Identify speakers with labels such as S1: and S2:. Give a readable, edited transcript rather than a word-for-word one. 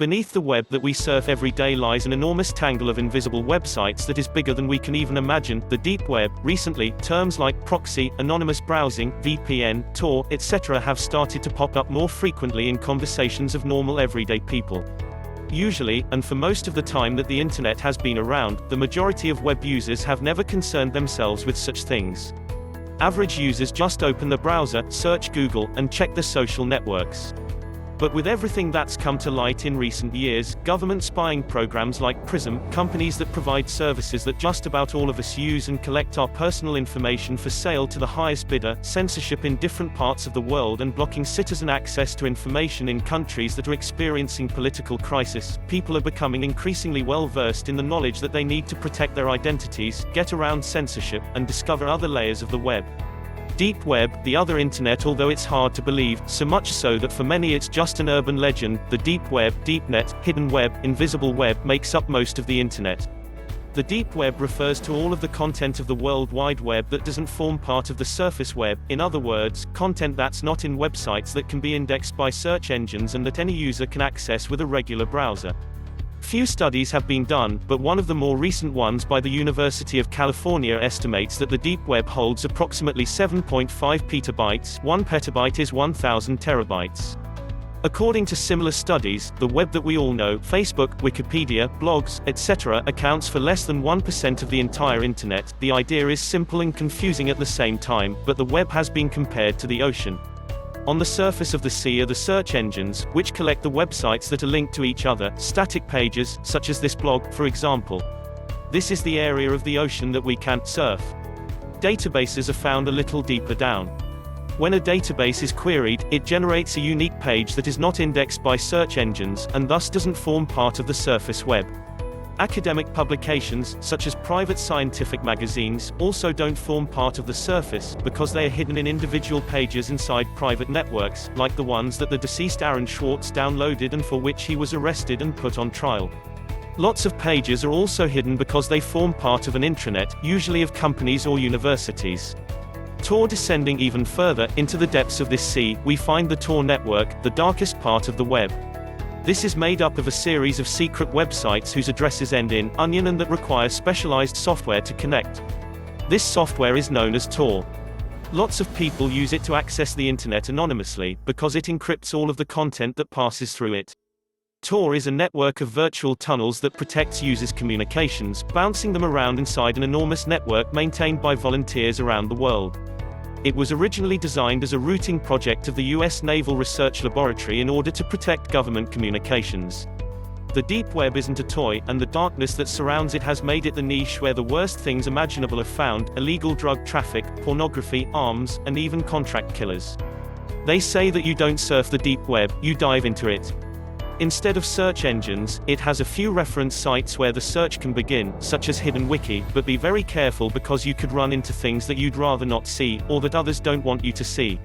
S1: Beneath the web that we surf every day lies an enormous tangle of invisible websites that is bigger than we can even imagine, the deep web. Recently, terms like proxy, anonymous browsing, VPN, Tor, etc. have started to pop up more frequently in conversations of normal everyday people. Usually, and for most of the time that the internet has been around, the majority of web users have never concerned themselves with such things. Average users just open the browser, search Google, and check the social networks. But with everything that's come to light in recent years, government spying programs like PRISM, companies that provide services that just about all of us use and collect our personal information for sale to the highest bidder, censorship in different parts of the world and blocking citizen access to information in countries that are experiencing political crisis, people are becoming increasingly well versed in the knowledge that they need to protect their identities, get around censorship, and discover other layers of the web. Deep web, the other internet, although it's hard to believe, so much so that for many it's just an urban legend. The deep web, deepnet, hidden web, invisible web makes up most of the internet. The deep web refers to all of the content of the World Wide Web that doesn't form part of the surface web, in other words, content that's not in websites that can be indexed by search engines and that any user can access with a regular browser. Few studies have been done, but one of the more recent ones by the University of California estimates that the deep web holds approximately 7.5 petabytes. 1 petabyte is 1,000 terabytes. According to similar studies, the web that we all know, Facebook, Wikipedia, blogs, etc., accounts for less than 1% of the entire internet. The idea is simple and confusing at the same time, but the web has been compared to the ocean. On the surface of the sea are the search engines, which collect the websites that are linked to each other, static pages, such as this blog, for example. This is the area of the ocean that we can't surf. Databases are found a little deeper down. When a database is queried, it generates a unique page that is not indexed by search engines, and thus doesn't form part of the surface web. Academic publications, such as private scientific magazines, also don't form part of the surface, because they are hidden in individual pages inside private networks, like the ones that the deceased Aaron Swartz downloaded and for which he was arrested and put on trial. Lots of pages are also hidden because they form part of an intranet, usually of companies or universities. Tor. Descending even further, into the depths of this sea, we find the Tor network, the darkest part of the web. This is made up of a series of secret websites whose addresses end in onion and that require specialized software to connect. This software is known as Tor. Lots of people use it to access the internet anonymously, because it encrypts all of the content that passes through it. Tor is a network of virtual tunnels that protects users' communications, bouncing them around inside an enormous network maintained by volunteers around the world. It was originally designed as a routing project of the U.S. Naval Research Laboratory in order to protect government communications. The deep web isn't a toy, and the darkness that surrounds it has made it the niche where the worst things imaginable are found: illegal drug traffic, pornography, arms, and even contract killers. They say that you don't surf the deep web, you dive into it. Instead of search engines, it has a few reference sites where the search can begin, such as Hidden Wiki, but be very careful because you could run into things that you'd rather not see, or that others don't want you to see.